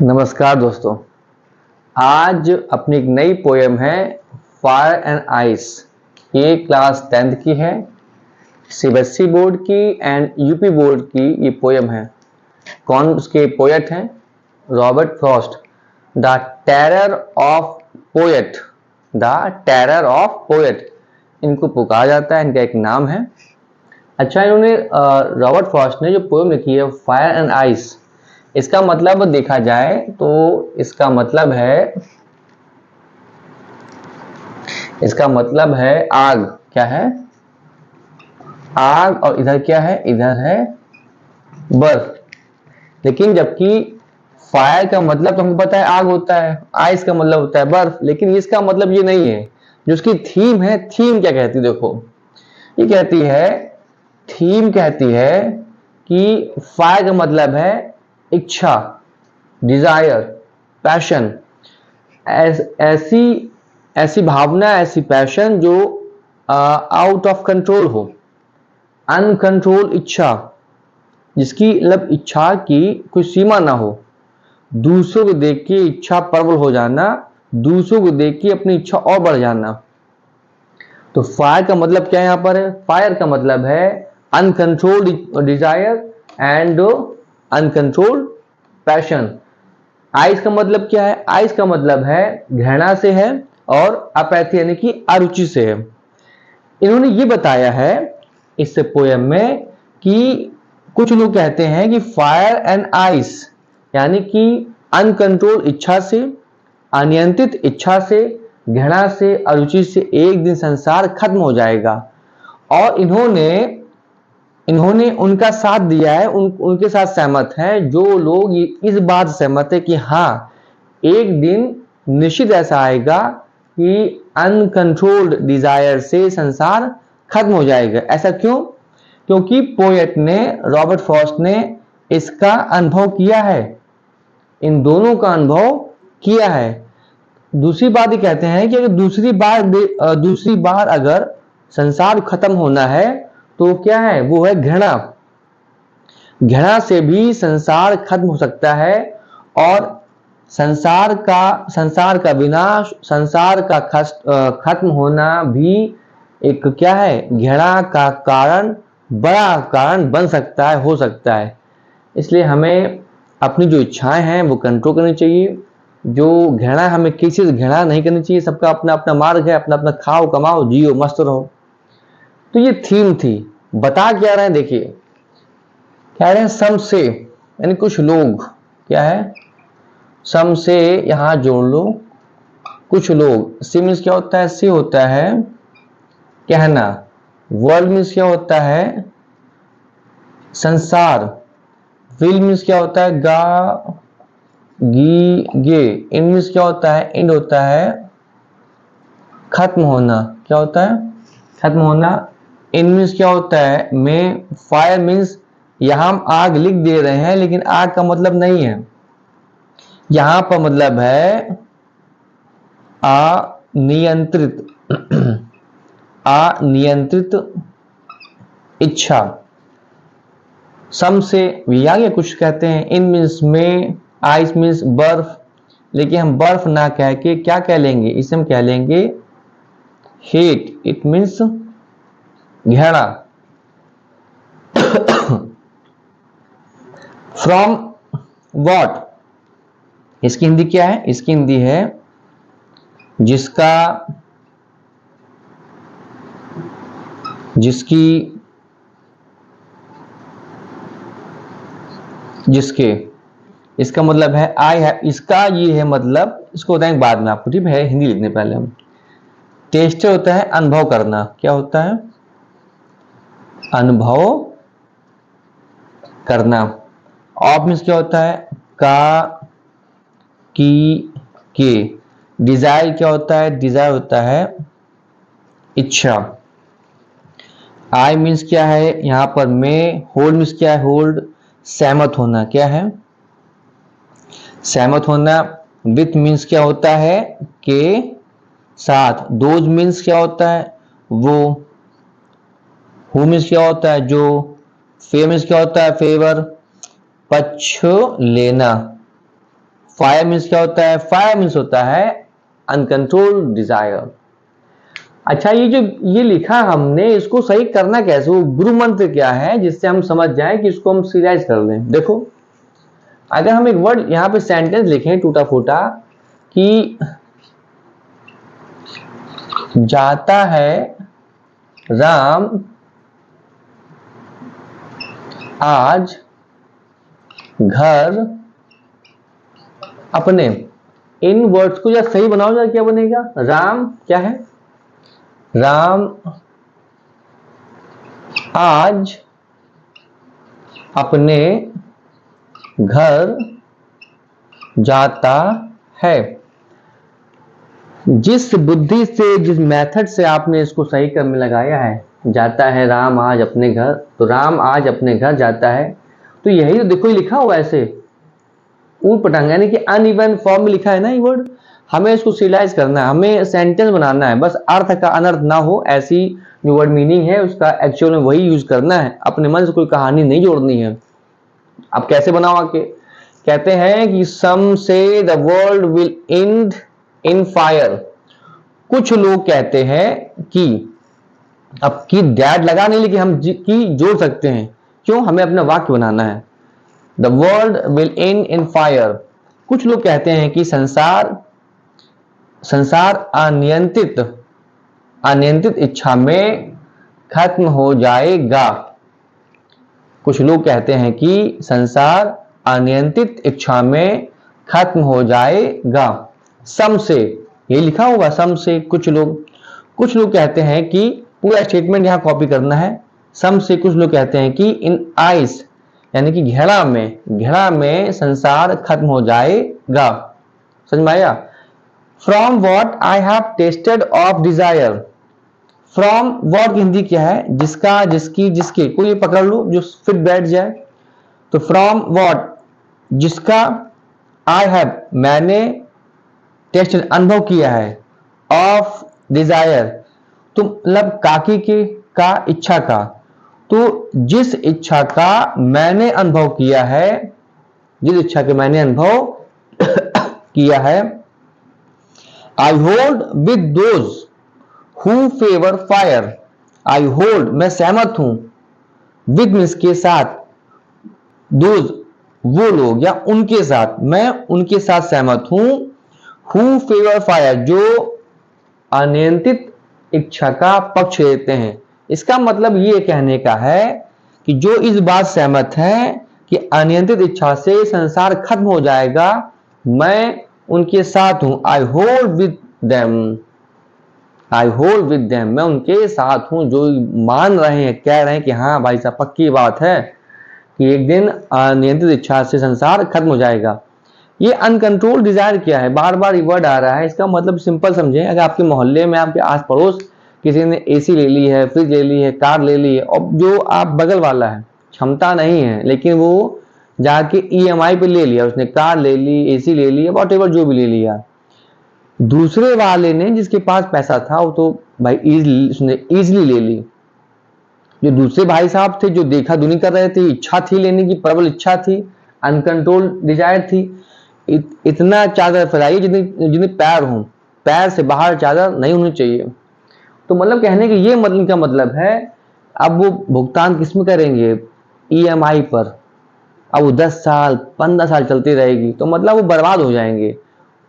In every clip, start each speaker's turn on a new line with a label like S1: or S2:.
S1: नमस्कार दोस्तों। आज अपनी एक नई पोएम है फायर एंड आइस। ये क्लास 10th की है, सीबीएसई बोर्ड की एंड यूपी बोर्ड की ये पोएम है। कौन उसके पोएट हैं? Robert Frost. The terror of poet, the terror of poet इनको पुकारा जाता है, इनका एक नाम है। अच्छा, इन्होंने रॉबर्ट फ्रॉस्ट ने जो पोएम लिखी है फायर एंड आइस, इसका मतलब देखा जाए तो इसका मतलब है आग। क्या है? आग। और इधर क्या है? इधर है बर्फ। लेकिन जबकि फायर का मतलब तो हमको पता है आग होता है, आइस का मतलब होता है बर्फ, लेकिन इसका मतलब ये नहीं है। जो उसकी थीम है, थीम क्या कहती है? देखो, ये कहती है, थीम कहती है कि फायर का मतलब है इच्छा, डिजायर, पैशन। ऐसी भावना, ऐसी पैशन जो आउट ऑफ कंट्रोल हो, अनकंट्रोल इच्छा, जिसकी मतलब इच्छा की कोई सीमा ना हो। दूसरों को देख के इच्छा प्रबल हो जाना, दूसरों को देख के अपनी इच्छा और बढ़ जाना। तो फायर का मतलब क्या यहां पर है? फायर का मतलब है uncontrolled desire and uncontrolled passion. Ice का मतलब क्या है? आइस का मतलब है घृणा से है और अपैथी यानी कि अरुचि से है। इन्होंने ये बताया है इस पोएम में कि कुछ लोग कहते हैं कि फायर एंड आइस यानी कि अनकंट्रोल इच्छा से, अनियंत्रित इच्छा से, घृणा से, अरुचि से एक दिन संसार खत्म हो जाएगा। और इन्होंने उनका साथ दिया है, उनके साथ सहमत है जो लोग इस बात सहमत है कि हाँ, एक दिन निश्चित ऐसा आएगा कि अनकंट्रोल्ड डिजायर से संसार खत्म हो जाएगा। ऐसा क्यों? क्योंकि पोएट ने, रॉबर्ट फ्रॉस्ट ने इसका अनुभव किया है, इन दोनों का अनुभव किया है। दूसरी बात ये कहते हैं कि अगर दूसरी बार अगर संसार खत्म होना है तो क्या है? वो है घृणा। घृणा से भी संसार खत्म हो सकता है और संसार का विनाश, संसार का खत्म होना भी एक क्या है? घृणा का कारण, बड़ा कारण बन सकता है, हो सकता है। इसलिए हमें अपनी जो इच्छाएं हैं वो कंट्रोल करनी चाहिए। जो घृणा, हमें किसी से घृणा नहीं करनी चाहिए। सबका अपना अपना मार्ग है, अपना अपना खाओ, कमाओ, जियो, मस्त रहो। तो ये थीम थी। बता क्या रहे हैं? देखिए, कह रहे हैं सम से, यानी कुछ लोग। क्या है? सम से यहां जोड़ लो, कुछ लोग। सी मीन्स क्या होता है? से होता है कहना। वर्ल्ड मीन्स क्या होता है? संसार। विल मीन्स क्या होता है? गा, गी, गे। इन मीन्स क्या होता है? इंड होता है खत्म होना। क्या होता है? खत्म होना। इन मीन्स क्या होता है? में। फायर मीन्स यहां हम आग लिख दे रहे हैं, लेकिन आग का मतलब नहीं है यहां पर। मतलब है अनियंत्रित अनियंत्रित इच्छा। सम से भी आगे कुछ कहते हैं। इन मीन्स में, आइस मीन्स बर्फ, लेकिन हम बर्फ ना कह के क्या कह लेंगे? इसे हम कह लेंगे हेट। इट मीन्स घृणा। फ्रॉम वॉट, इसकी हिंदी क्या है? इसकी हिंदी है जिसका, जिसकी, जिसके। इसका मतलब है आई है। इसका ये है मतलब, इसको बताएंगे बाद में आपको, ठीक है? हिंदी लिखने पहले हम। टेस्ट होता है अनुभव करना। क्या होता है? अनुभव करना। ऑफ मीन्स क्या होता है? का, की, के। डिजायर क्या होता है? डिजायर होता है इच्छा। आई मीन्स क्या है यहां पर? में। होल्ड मीन्स क्या है? होल्ड, सहमत होना। क्या है? सहमत होना। विथ मीन्स क्या होता है? के साथ। दोज मीन्स क्या होता है? वो। हु मीन्स क्या होता है? जो। फेवर मीन्स क्या होता है? फेवर, पक्ष लेना। फायर मीन्स क्या होता है? फायर मीन्स होता है अनकंट्रोल्ड डिजायर। अच्छा, ये लिखा हमने, इसको सही करना कैसे? वो गुरु मंत्र क्या है जिससे हम समझ जाएं कि इसको हम सीरियस कर लें? देखो, अगर हम एक वर्ड यहां पे सेंटेंस लिखें टूटा फूटा कि जाता है राम आज घर अपने, इन वर्ड्स को जब सही बनाओ जाए क्या बनेगा? राम क्या है? राम आज अपने घर जाता है। जिस बुद्धि से, जिस मेथड से आपने इसको सही क्रम में लगाया है, जाता है राम आज अपने घर, तो राम आज अपने घर जाता है, तो यही तो देखो लिखा हुआ ऐसे ऊट पटांग, यानी कि अनइवन फॉर्म में लिखा है ना ये वर्ड। हमें इसको सिलाइज करना है, हमें सेंटेंस बनाना है, बस अर्थ का अनर्थ ना हो, ऐसी जो वर्ड मीनिंग है उसका एक्चुअल में वही यूज करना है, अपने मन से कोई कहानी नहीं जोड़नी है। अब कैसे बनाओ आके? कहते हैं कि सम से the world will and in fire. कुछ लोग कहते हैं कि, अब की डैड लगा नहीं, लेकिन हम की जोड़ सकते हैं, क्यों? हमें अपना वाक्य बनाना है। The world will and in fire. कुछ लोग कहते हैं कि संसार अनियंत्रित इच्छा में खत्म हो जाएगा। कुछ लोग कहते हैं कि संसार अनियंत्रित इच्छा में खत्म हो जाएगा। सम से, ये लिखा हुआ सम से। कुछ लोग कहते हैं कि, पूरा स्टेटमेंट यहां कॉपी करना है। सम से कुछ लोग कहते हैं कि इन आइस, यानी कि घेरा में संसार खत्म हो जाएगा। समझ में आया? From what I have tested of desire. From what की हिंदी क्या है? जिसका, जिसकी, जिसके, कोई ये पकड़ लो जो फिट बैठ जाए। तो फ्रॉम वॉट, जिसका, आई हैव, मैंने, टेस्टेड, अनुभव किया है, ऑफ डिजायर, तो मतलब काकी के, का, इच्छा का। तो जिस इच्छा का मैंने अनुभव किया है, जिस इच्छा के मैंने अनुभव किया है, I hold with those who favour fire. I hold, मैं सहमत हूं, विद मीन्स के साथ, दोज वो लोग या उनके साथ, मैं उनके साथ सहमत हूं, हु फेवर फायर, जो अनियंत्रित इच्छा का पक्ष लेते हैं। इसका मतलब ये कहने का है कि जो इस बात सहमत है कि अनियंत्रित इच्छा से संसार खत्म हो जाएगा, मैं उनके साथ हूं। I hold with them, I hold with them, मैं उनके साथ हूं जो मान रहे हैं, कह रहे हैं कि हाँ भाई साहब पक्की बात है कि एक दिन अनियंत्रित इच्छा से संसार खत्म हो जाएगा। ये अनकंट्रोल डिजायर क्या है? बार बार ये वर्ड आ रहा है। इसका मतलब सिंपल समझें, अगर आपके मोहल्ले में, आपके आस पड़ोस किसी ने एसी ले ली है, फ्रिज ले ली है, कार ले ली है, और जो आप बगल वाला है, क्षमता नहीं है, लेकिन वो जाके ईएमआई पे ले लिया, उसने कार ले ली, एसी ले ली, वॉट एवर जो भी ले लिया। दूसरे वाले ने, जिसके पास पैसा था, वो तो भाई उसने इजिली ले ली। जो दूसरे भाई साहब थे, जो देखा दुनी कर रहे थे, इच्छा थी लेने की, प्रबल इच्छा थी, अनकंट्रोल डिजायर थी, इतना चादर फैलाइए जितने पैर हों, पैर से बाहर चादर नहीं होनी चाहिए। तो मतलब कहने के ये मतलब का मतलब है, अब वो भुगतान किसमें करेंगे? ईएमआई पर। अब वो 10 साल 15 साल चलती रहेगी, तो मतलब वो बर्बाद हो जाएंगे।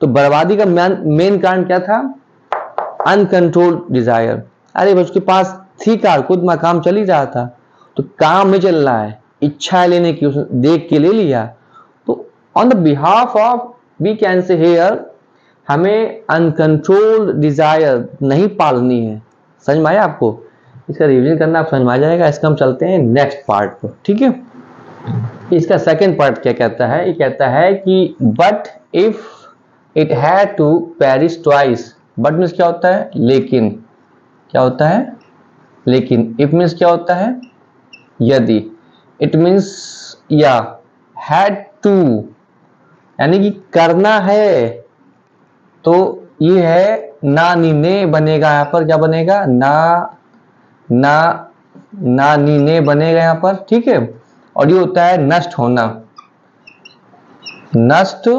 S1: तो बर्बादी का मेन कारण क्या था? Uncontrolled desire. अरे उसके पास थी कार, खुद में काम चल ही रहा था, तो काम में चल रहा है, इच्छा लेने की, उसने देख के ले लिया। तो on the behalf of, we can say here, हमें अनकंट्रोल्ड डिजायर नहीं पालनी है। समझ में आया आपको? इसका रिवीजन करना आप समझ में आ जाएगा। इसका हम चलते हैं नेक्स्ट पार्ट पर, ठीक है? इसका सेकेंड पार्ट क्या कहता है? ये कहता है कि but if it had to perish twice. But means क्या होता है? लेकिन। क्या होता है? लेकिन। इफ मीन्स क्या होता है? यदि। इट मीन्स या। हैड टू यानी कि करना है, तो ये है ना नीने बनेगा यहां पर। क्या बनेगा? ना नीने बनेगा यहां पर, ठीक है? और ये होता है नष्ट होना। नष्ट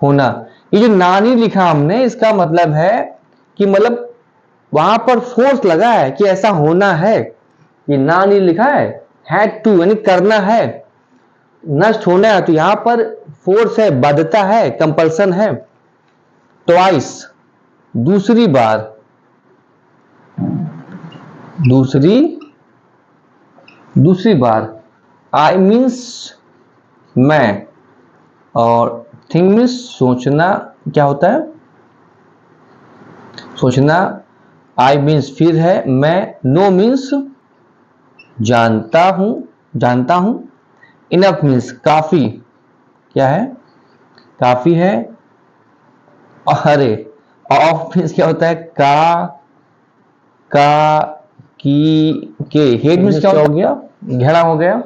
S1: होना। ये जो नानी लिखा हमने, इसका मतलब है कि मतलब वहां पर फोर्स लगा है कि ऐसा होना है। ये नानी लिखा है, हैड टू यानी करना है, नष्ट होना है, तो यहां पर फोर्स है, बाध्यता है, कंपल्सन है। ट्वाइस दूसरी बार, दूसरी बार। आई मीन्स मैं, और थिंक मीन्स सोचना, क्या होता है सोचना। आई मीन्स फिर है, मैं, नो मीन्स जानता हूं। इनफ मीन्स काफी, क्या है, काफी है। अरे ऑफ मीन्स क्या होता है, का के। हेड मीन्स क्या हो गया, घेरा हो गया।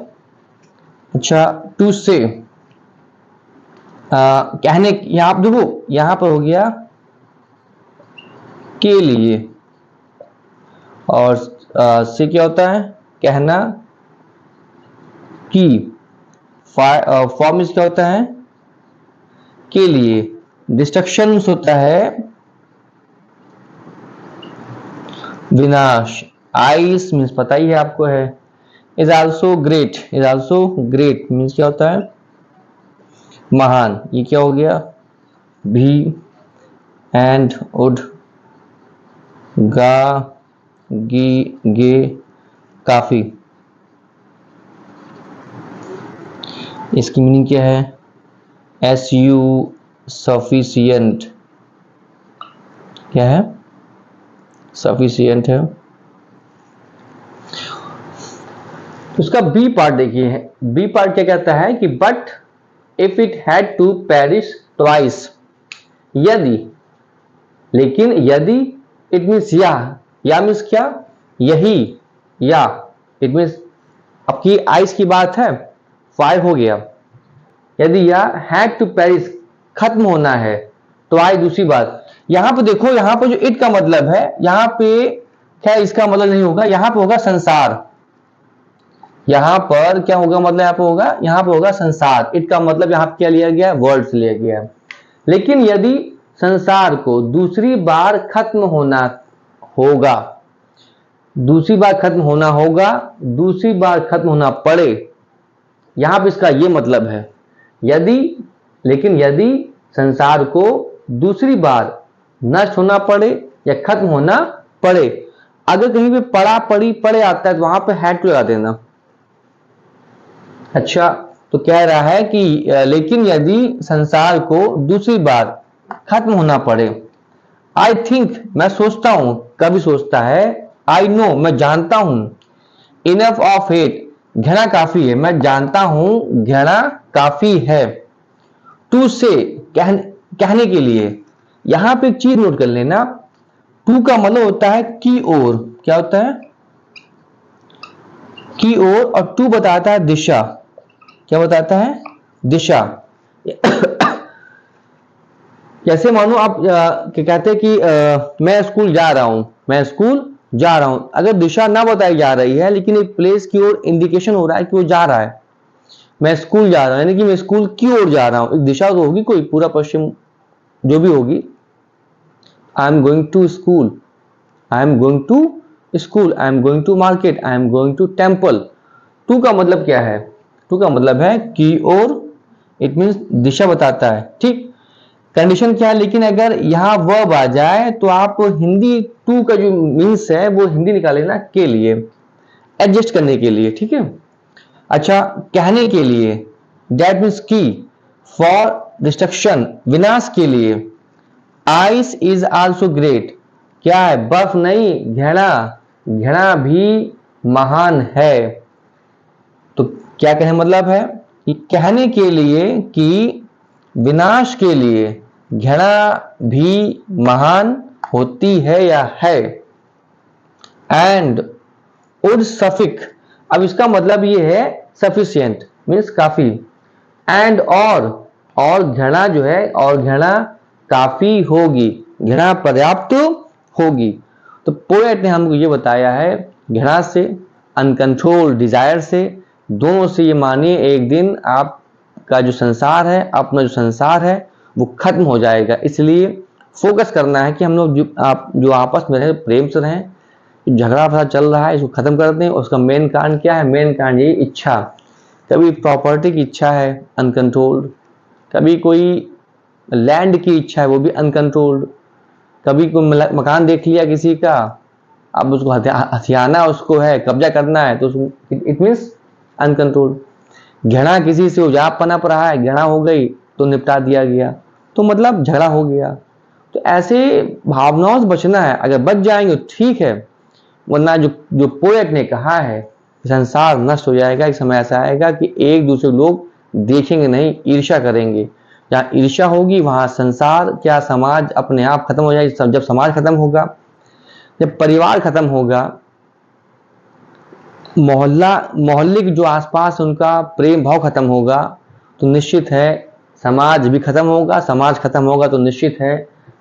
S1: अच्छा, टू से कहने, यहां पर देखो, यहां पर हो गया के लिए, और से क्या होता है, कहना, की। फॉर्म मीन्स क्या होता है, के लिए। डिस्ट्रक्शन मीन्स होता है विनाश। आइस मीन्स पता ही है आपको है। इज आल्सो ग्रेट, मीन्स क्या होता है, महान। ये क्या हो गया, भी, एंड, उड, गा, गी, गे, काफी। इसकी मीनिंग क्या है, एस यू, सफिशियंट। क्या है, सफिशियंट है। उसका बी पार्ट देखिए, बी पार्ट क्या कहता है कि but if it had to perish twice, यदि, लेकिन यदि, इट मीन्स या मीन्स क्या, यही, या, इट मीन्स आपकी आइस की बात है, 5 हो गया। यदि या हैड टू पेरिश खत्म होना है, तो आई दूसरी बात। यहां पर देखो, यहां पर जो इट का मतलब है, यहां पे खैर इसका मतलब नहीं होगा, यहां पर होगा संसार। यहां पर क्या होगा, मतलब यहां पर होगा संसार। इट का मतलब यहां पर क्या लिया गया है, वर्ल्ड से लिया गया है। लेकिन यदि संसार को दूसरी बार खत्म होना होगा, दूसरी बार खत्म होना पड़े, यहां पर इसका यह मतलब है, यदि, लेकिन यदि संसार को दूसरी बार नष्ट होना पड़े या खत्म होना पड़े। अगर कहीं पे पड़ा, पड़ी, पड़े आता है तो वहां पर हैड टू लगा देना। अच्छा, तो कह रहा है कि लेकिन यदि संसार को दूसरी बार खत्म होना पड़े, आई थिंक मैं सोचता हूं, कभी सोचता है, आई नो मैं जानता हूं, इनफ ऑफ इट घृणा काफी है, मैं जानता हूं घृणा काफी है। टू से कहने के लिए। यहां पे एक चीज नोट कर लेना, टू का मतलब होता है की ओर। क्या होता है, की ओर, और टू बताता है दिशा। क्या बताता है, दिशा। जैसे मानो आप क्या कहते हैं कि मैं स्कूल जा रहा हूं, अगर दिशा ना बताई जा रही है, लेकिन एक प्लेस की ओर इंडिकेशन हो रहा है कि वो जा रहा है, मैं स्कूल जा रहा हूं, यानी कि मैं स्कूल की ओर जा रहा हूं, एक दिशा तो होगी, कोई पूरा पश्चिम जो भी होगी। I am going to school, I am going to market, I am going to temple. To का मतलब क्या है, टू का मतलब है की ओर, इट मीन्स दिशा बताता है। ठीक, कंडीशन क्या है, लेकिन अगर यहां वर्ब आ जाए तो आप हिंदी टू का जो मीन्स है वो हिंदी निकाले ना, के लिए, एडजस्ट करने के लिए। ठीक है, अच्छा, कहने के लिए, दैट मीन्स की, फॉर डिस्ट्रक्शन विनाश के लिए। आइस इज आल्सो ग्रेट, क्या है, बर्फ नहीं, घृणा भी महान है। तो क्या कहने मतलब है कि कहने के लिए कि विनाश के लिए घृणा भी महान होती है या है। एंड उड सफिक, अब इसका मतलब ये है सफिशियंट मीन्स काफी। एंड और घृणा जो है, और घृणा काफी होगी, घृणा पर्याप्त होगी। तो पोएट ने हमको ये बताया है, घृणा से, अनकंट्रोल डिजायर से, दोनों से ये मानिए एक दिन आपका जो संसार है, अपना जो संसार है वो खत्म हो जाएगा। इसलिए फोकस करना है कि हम लोग जो आपस में रहें, प्रेम से रहें। झगड़ा फसाद चल रहा है इसको खत्म करते हैं। उसका मेन कारण क्या है? मेन कारण यही इच्छा। कभी प्रॉपर्टी की इच्छा है अनकंट्रोल्ड, कभी कोई लैंड की इच्छा है वो भी अनकंट्रोल्ड, कभी कोई मकान देख लिया किसी का, अब उसको हथियाना उसको है, कब्जा करना है, तो इट मीन्स अनकंट्रोल्ड। घृणा किसी से उजाप पनप रहा है, घृणा हो गई तो निपटा दिया गया, तो मतलब झगड़ा हो गया। तो ऐसे भावनाओं से बचना है। अगर बच जाएंगे तो ठीक है, वरना जो पोएट ने कहा है संसार नष्ट हो जाएगा। एक समय ऐसा आएगा कि एक दूसरे लोग देखेंगे नहीं, ईर्ष्या करेंगे। जहाँ ईर्ष्या होगी वहां संसार क्या समाज अपने आप खत्म हो जाएगा। जब समाज खत्म होगा, जब परिवार खत्म होगा, मोहल्ले के जो आसपास उनका प्रेम भाव खत्म होगा, तो निश्चित है समाज भी खत्म होगा। समाज खत्म होगा तो निश्चित है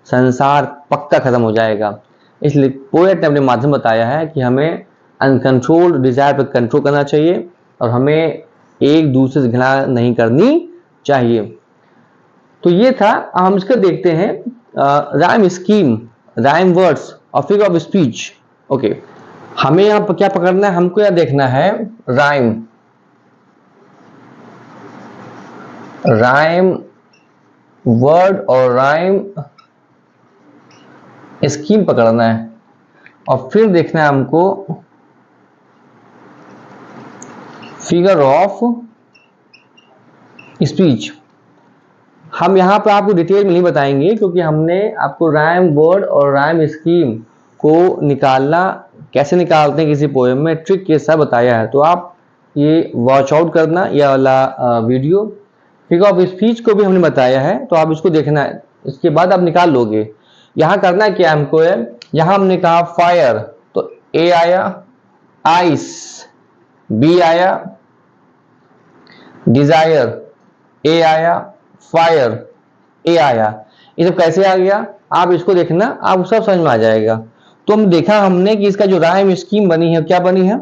S1: संसार पक्का खत्म हो जाएगा। इसलिए पोएट ने अपने माध्यम बताया है कि हमें अनकंट्रोल्ड डिजायर पर कंट्रोल करना चाहिए और हमें एक दूसरे से घृणा नहीं करनी चाहिए। तो ये था। हम इसको देखते हैं राइम स्कीम, राइम वर्ड्स और फिगर ऑफ स्पीच। ओके, हमें यहाँ पर क्या पकड़ना है? हमको यह देखना है राइम, राइम वर्ड और राइम स्कीम पकड़ना है, और फिर देखना है हमको फिगर ऑफ स्पीच। हम यहाँ पर आपको डिटेल में नहीं बताएंगे क्योंकि हमने आपको राइम वर्ड और राइम स्कीम को निकालना, कैसे निकालते हैं किसी पोएम में, ट्रिक के साथ बताया है। तो आप ये वॉच आउट करना, यह वाला वीडियो। फिगर ऑफ स्पीच को भी हमने बताया है, तो आप इसको देखना है, इसके बाद आप निकाल लोगे। यहाँ करना क्या हमको है, यहाँ हमने कहा फायर तो ए आया, आइस बी आया, डिजायर ए आया, फायर ए आया। ये सब कैसे आ गया आप इसको देखना, आप सब समझ में आ जाएगा। तो हम देखा हमने कि इसका जो राइम स्कीम बनी है क्या बनी है,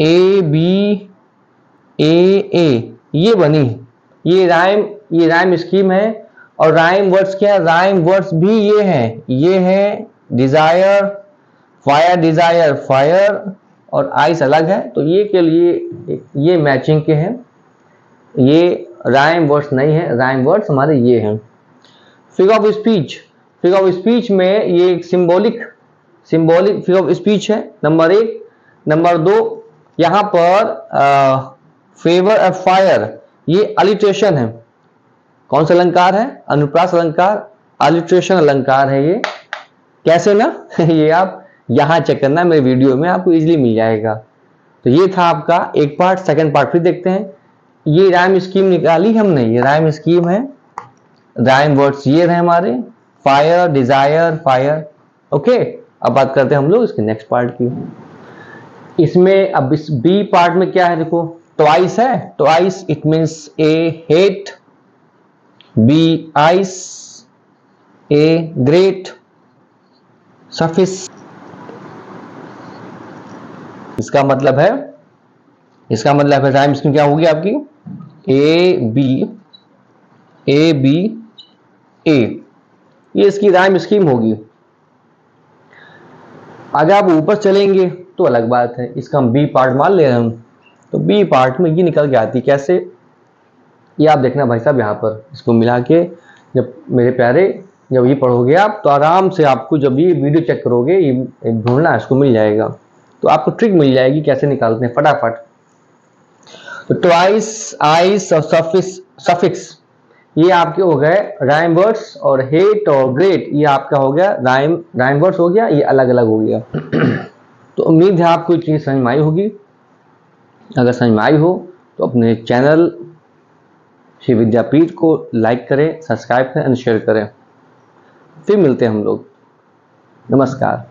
S1: ए बी ए ये बनी। ये राइम स्कीम है। और राइम वर्ड्स क्या है? राइम वर्ड्स भी ये है डिजायर, डिजायर फायर और आइस अलग है, तो ये के लिए ये मैचिंग के हैं। ये राइम वर्ड्स नहीं है, राइम वर्ड्स हमारे ये हैं। Figure of speech, figure of speech में ये एक सिंबॉलिक फिगर ऑफ स्पीच है, नंबर 1। नंबर 2, यहां पर फेवर ऑफ फायर, ये अलिट्रेशन है। कौन सा अलंकार है? अनुप्रास अलंकार, अलिट्रेशन अलंकार है ये। कैसे ना ये आप यहां चेक करना, मेरे वीडियो में आपको इजीली मिल जाएगा। तो ये था आपका एक पार्ट। सेकंड पार्ट फिर देखते हैं। ये राइम स्कीम निकाली हमने, ये राइम स्कीम है। राइम वर्ड्स ये रहे हमारे, फायर, डिजायर, फायर। ओके, अब बात करते हैं हम लोग इसके नेक्स्ट पार्ट की। इसमें अब इस बी पार्ट में क्या है, देखो ट्वाइस है। Twice it means a hate, B ice, a great, suffice. इसका मतलब है राइम स्कीम क्या होगी आपकी, ए बी ए, ये इसकी राइम स्कीम होगी। अगर आप ऊपर चलेंगे तो अलग बात है, इसका हम बी पार्ट मान ले रहे हैं हम। तो बी पार्ट में ये निकल के आती कैसे, ये आप देखना भाई साहब। यहाँ पर इसको मिला के जब मेरे प्यारे जब ये पढ़ोगे आप, तो आराम से आपको जब ये वीडियो चेक करोगे, ये ढूंढना इसको मिल जाएगा। तो आपको ट्रिक मिल जाएगी कैसे निकालते हैं फटाफट। तो ट्वाइस, आइस और सफिक्स ये आपके हो गए राइम वर्ड्स, और हेट और ग्रेट ये आपका हो गया राइम वर्ड्स हो गया, ये अलग अलग हो गया। तो उम्मीद है आपको ये चीज़ समझ में आई होगी। अगर समझ में आई हो तो अपने चैनल श्री विद्यापीठ को लाइक करें, सब्सक्राइब करें और शेयर करें। फिर मिलते हैं हम लोग। नमस्कार।